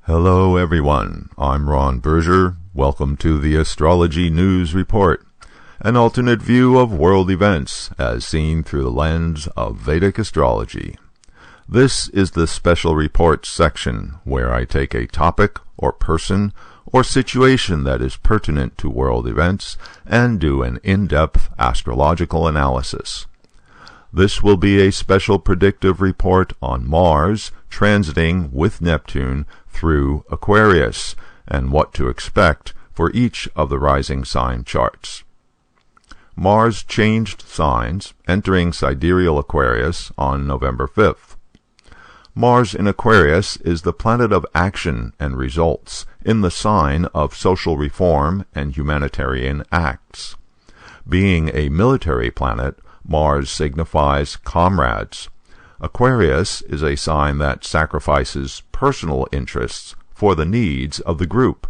Hello everyone, I'm Ron Berger. Welcome to the Astrology News Report, an alternate view of world events as seen through the lens of Vedic astrology. This is the special reports section where I take a topic or person or situation that is pertinent to world events and do an in-depth astrological analysis. This will be a special predictive report on Mars transiting with Neptune through Aquarius and what to expect for each of the rising sign charts. Mars changed signs, entering sidereal Aquarius on November 5th. Mars in Aquarius is the planet of action and results in the sign of social reform and humanitarian acts. Being a military planet, Mars signifies comrades. Aquarius is a sign that sacrifices personal interests for the needs of the group.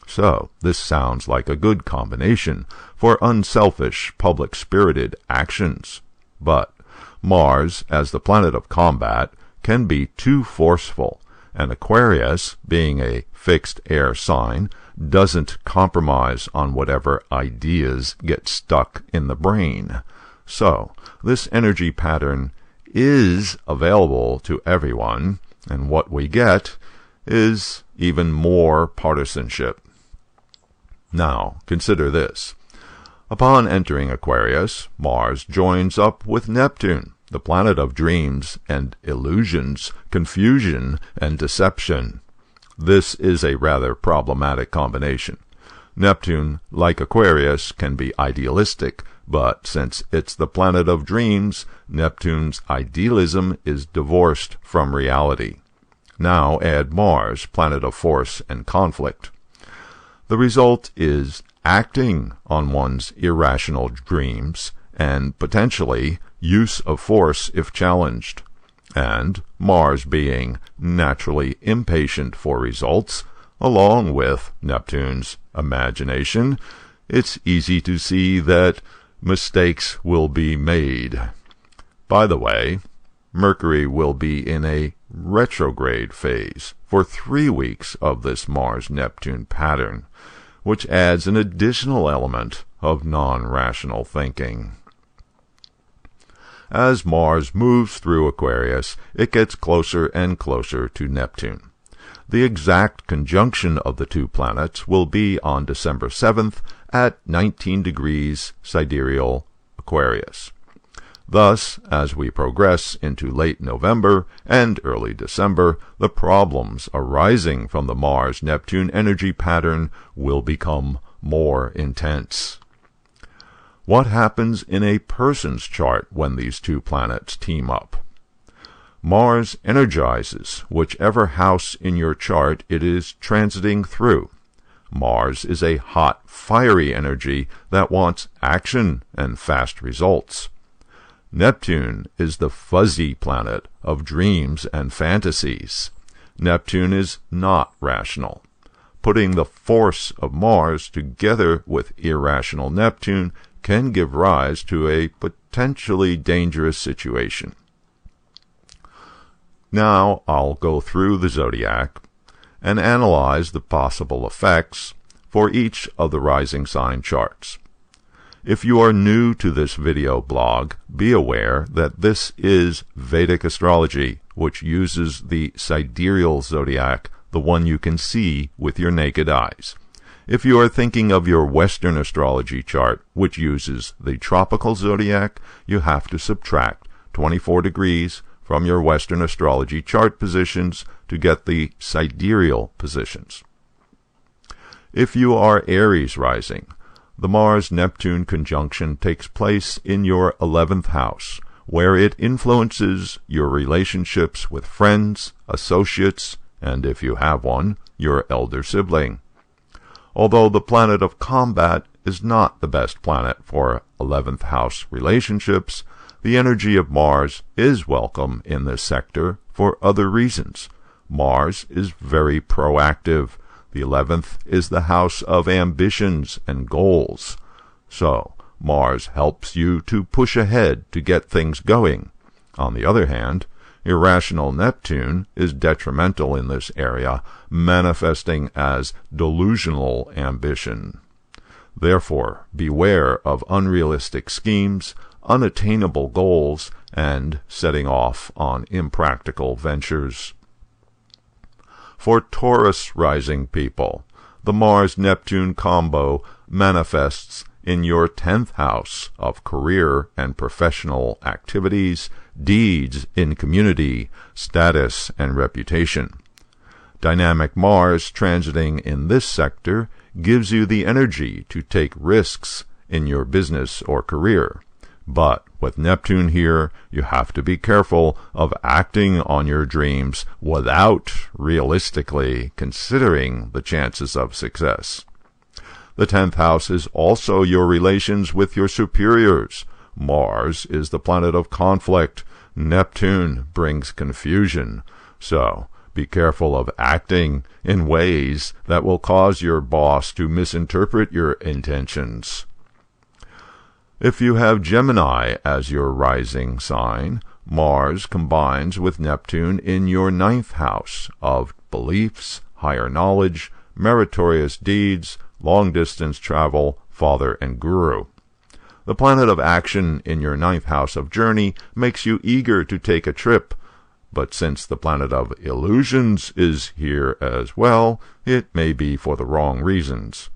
So, this sounds like a good combination for unselfish, public-spirited actions. But Mars, as the planet of combat, can be too forceful, and Aquarius, being a fixed air sign, doesn't compromise on whatever ideas get stuck in the brain. So, this energy pattern is available to everyone, and what we get is even more partisanship. Now, consider this. Upon entering Aquarius, Mars joins up with Neptune, the planet of dreams and illusions, confusion and deception. This is a rather problematic combination. Neptune, like Aquarius, can be idealistic, but since it's the planet of dreams, Neptune's idealism is divorced from reality. Now add Mars, planet of force and conflict. The result is acting on one's irrational dreams and potentially use of force if challenged. And Mars being naturally impatient for results, along with Neptune's imagination, it's easy to see that mistakes will be made. By the way, Mercury will be in a retrograde phase for 3 weeks of this Mars-Neptune pattern, which adds an additional element of non-rational thinking. As Mars moves through Aquarius, it gets closer and closer to Neptune. The exact conjunction of the two planets will be on December 7th at 19 degrees sidereal Aquarius. Thus, as we progress into late November and early December, the problems arising from the Mars-Neptune energy pattern will become more intense. What happens in a person's chart when these two planets team up? Mars energizes whichever house in your chart it is transiting through. Mars is a hot, fiery energy that wants action and fast results. Neptune is the fuzzy planet of dreams and fantasies. Neptune is not rational. Putting the force of Mars together with irrational Neptune can give rise to a potentially dangerous situation. Now I'll go through the zodiac and analyze the possible effects for each of the rising sign charts. If you are new to this video blog, be aware that this is Vedic astrology, which uses the sidereal zodiac, the one you can see with your naked eyes. If you are thinking of your Western astrology chart, which uses the tropical zodiac, you have to subtract 24 degrees from your Western astrology chart positions to get the sidereal positions. If you are Aries rising, the Mars-Neptune conjunction takes place in your 11th house, where it influences your relationships with friends, associates, and if you have one, your elder sibling. Although the planet of combat is not the best planet for 11th house relationships, the energy of Mars is welcome in this sector for other reasons. Mars is very proactive. The 11th is the house of ambitions and goals. So, Mars helps you to push ahead to get things going. On the other hand, Irrational Neptune is detrimental in this area, manifesting as delusional ambition. Therefore, beware of unrealistic schemes, unattainable goals, and setting off on impractical ventures. For Taurus rising people, the Mars-Neptune combo manifests in your 10th house of career and professional activities, deeds in community, status, and reputation. Dynamic Mars transiting in this sector gives you the energy to take risks in your business or career. But with Neptune here, you have to be careful of acting on your dreams without realistically considering the chances of success. The 10th house is also your relations with your superiors. Mars is the planet of conflict. Neptune brings confusion. So, be careful of acting in ways that will cause your boss to misinterpret your intentions. If you have Gemini as your rising sign, Mars combines with Neptune in your 9th house of beliefs, higher knowledge, meritorious deeds, long-distance travel, father and guru. The planet of action in your 9th house of journey makes you eager to take a trip, but since the planet of illusions is here as well, it may be for the wrong reasons.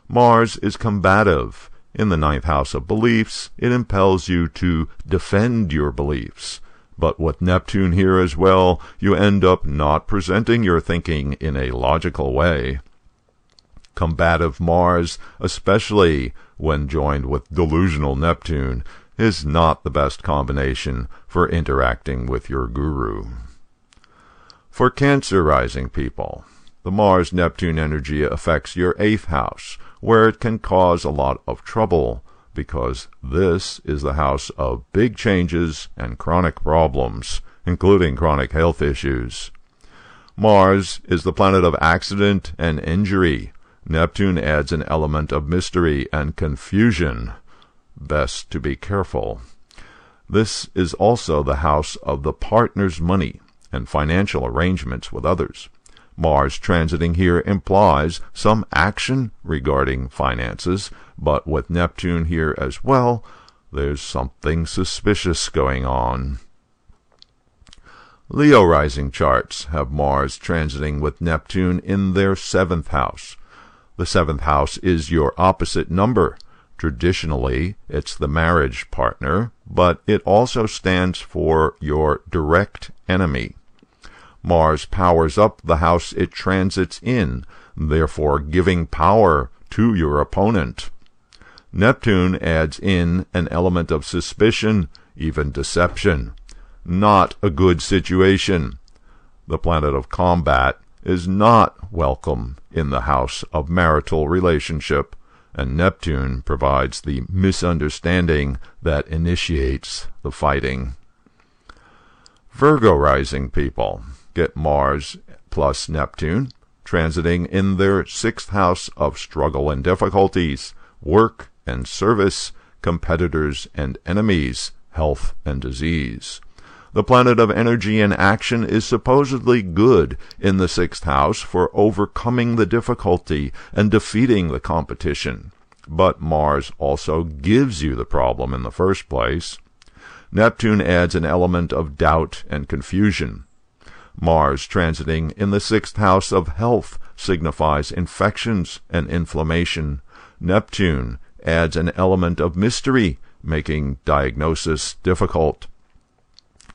Mars is combative. In the 9th house of beliefs, it impels you to defend your beliefs. But with Neptune here as well, you end up not presenting your thinking in a logical way. Combative Mars, especially when joined with delusional Neptune, is not the best combination for interacting with your guru. For Cancer rising people, the Mars-Neptune energy affects your 8th house, where it can cause a lot of trouble, because this is the house of big changes and chronic problems, including chronic health issues. Mars is the planet of accident and injury. Neptune adds an element of mystery and confusion. Best to be careful. This is also the house of the partner's money and financial arrangements with others. Mars transiting here implies some action regarding finances, but with Neptune here as well, there's something suspicious going on. Leo rising charts have Mars transiting with Neptune in their 7th house. The 7th house is your opposite number. Traditionally, it's the marriage partner, but it also stands for your direct enemy. Mars powers up the house it transits in, therefore giving power to your opponent. Neptune adds in an element of suspicion, even deception. Not a good situation. The planet of combat is not welcome in the house of marital relationship, and Neptune provides the misunderstanding that initiates the fighting. Virgo rising people get Mars plus Neptune transiting in their 6th house of struggle and difficulties, work and service, competitors and enemies, health and disease. The planet of energy and action is supposedly good in the 6th house for overcoming the difficulty and defeating the competition. But Mars also gives you the problem in the first place. Neptune adds an element of doubt and confusion. Mars transiting in the 6th house of health signifies infections and inflammation. Neptune adds an element of mystery, making diagnosis difficult.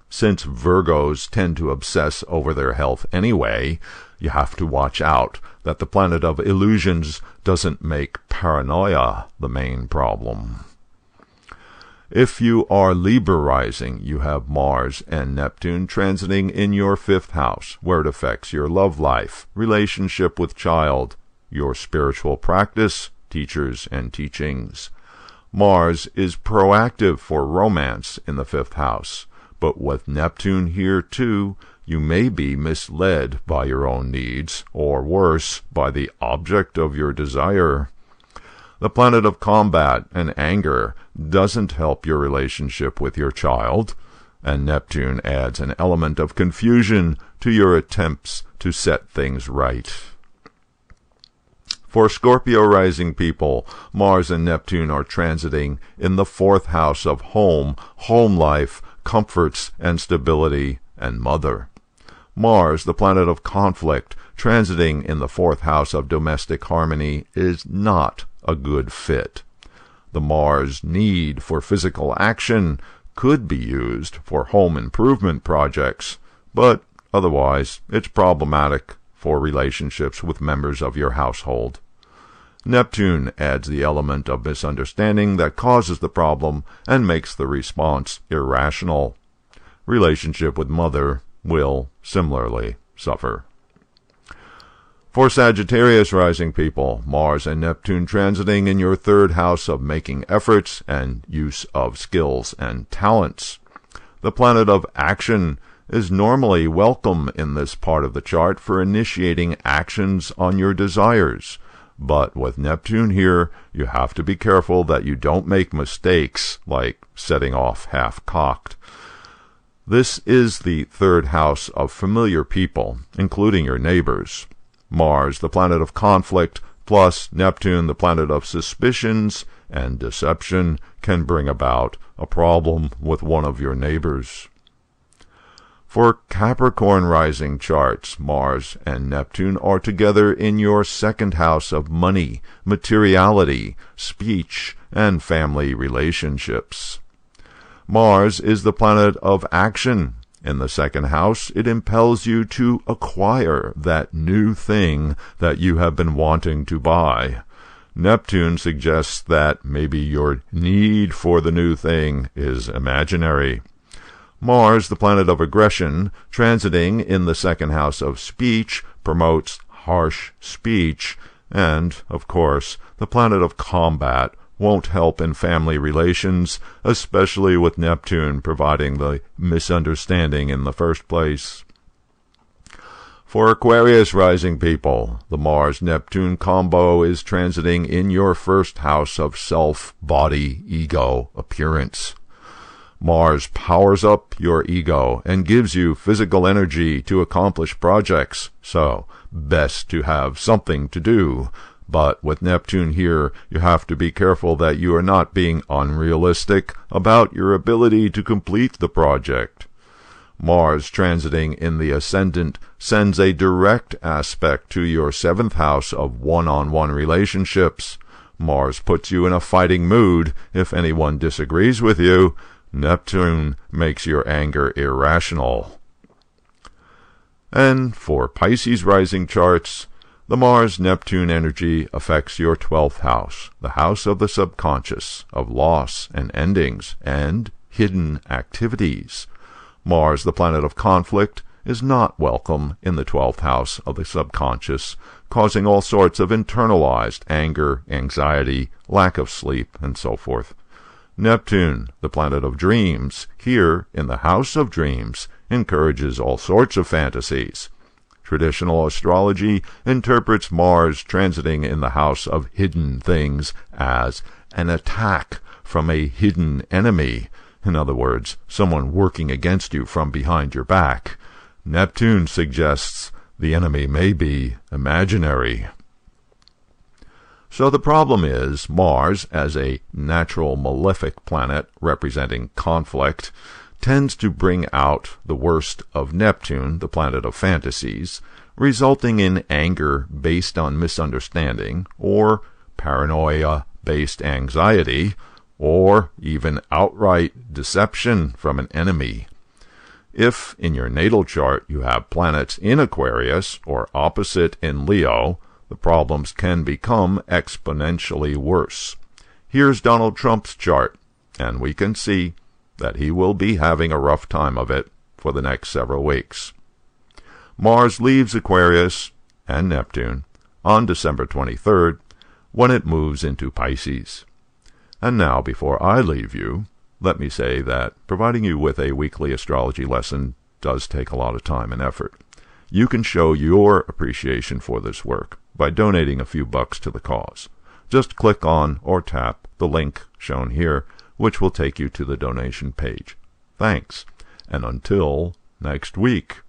Since Virgos tend to obsess over their health anyway, you have to watch out that the planet of illusions doesn't make paranoia the main problem. If you are Libra rising, you have Mars and Neptune transiting in your 5th house, where it affects your love life, relationship with child, your spiritual practice, teachers and teachings. Mars is proactive for romance in the 5th house, but with Neptune here too, you may be misled by your own needs, or worse, by the object of your desire. The planet of combat and anger doesn't help your relationship with your child. and Neptune adds an element of confusion to your attempts to set things right. For Scorpio rising people, Mars and Neptune are transiting in the 4th house of home life, comforts and stability, and mother. Mars, the planet of conflict, transiting in the 4th house of domestic harmony is not a good fit. The Mars need for physical action could be used for home improvement projects, but otherwise it's problematic for relationships with members of your household. Neptune adds the element of misunderstanding that causes the problem and makes the response irrational. Relationship with mother will similarly suffer. For Sagittarius rising people, Mars and Neptune transiting in your 3rd house of making efforts and use of skills and talents. The planet of action is normally welcome in this part of the chart for initiating actions on your desires. But with Neptune here, you have to be careful that you don't make mistakes like setting off half-cocked. This is the 3rd house of familiar people, including your neighbors. Mars, the planet of conflict, plus Neptune, the planet of suspicions and deception, can bring about a problem with one of your neighbors. For Capricorn rising charts, Mars and Neptune are together in your 2nd house of money, materiality, speech, and family relationships. Mars is the planet of action. In the 2nd house, it impels you to acquire that new thing that you have been wanting to buy. Neptune suggests that maybe your need for the new thing is imaginary. Mars, the planet of aggression, transiting in the 2nd house of speech, promotes harsh speech, and, of course, the planet of combat won't help in family relations, especially with Neptune providing the misunderstanding in the first place. For Aquarius rising people, the Mars-Neptune combo is transiting in your 1st house of self, body, ego, appearance. Mars powers up your ego and gives you physical energy to accomplish projects, so best to have something to do. But with Neptune here, you have to be careful that you are not being unrealistic about your ability to complete the project. Mars transiting in the ascendant sends a direct aspect to your 7th house of one-on-one relationships. Mars puts you in a fighting mood if anyone disagrees with you. Neptune makes your anger irrational. And for Pisces rising charts, the Mars-Neptune energy affects your 12th house, the house of the subconscious, of loss and endings, and hidden activities. Mars, the planet of conflict, is not welcome in the 12th house of the subconscious, causing all sorts of internalized anger, anxiety, lack of sleep, and so forth. Neptune, the planet of dreams, here in the house of dreams, encourages all sorts of fantasies. Traditional astrology interprets Mars transiting in the house of hidden things as an attack from a hidden enemy. In other words, someone working against you from behind your back. Neptune suggests the enemy may be imaginary. So the problem is, Mars, as a natural malefic planet representing conflict, tends to bring out the worst of Neptune, the planet of fantasies, resulting in anger based on misunderstanding, or paranoia-based anxiety, or even outright deception from an enemy. If in your natal chart you have planets in Aquarius or opposite in Leo, the problems can become exponentially worse. Here's Donald Trump's chart, and we can see that he will be having a rough time of it for the next several weeks. Mars leaves Aquarius and Neptune on December 23rd when it moves into Pisces. And now, before I leave you, let me say that providing you with a weekly astrology lesson does take a lot of time and effort. You can show your appreciation for this work by donating a few bucks to the cause. Just click on or tap the link shown here, which will take you to the donation page. Thanks. and until next week.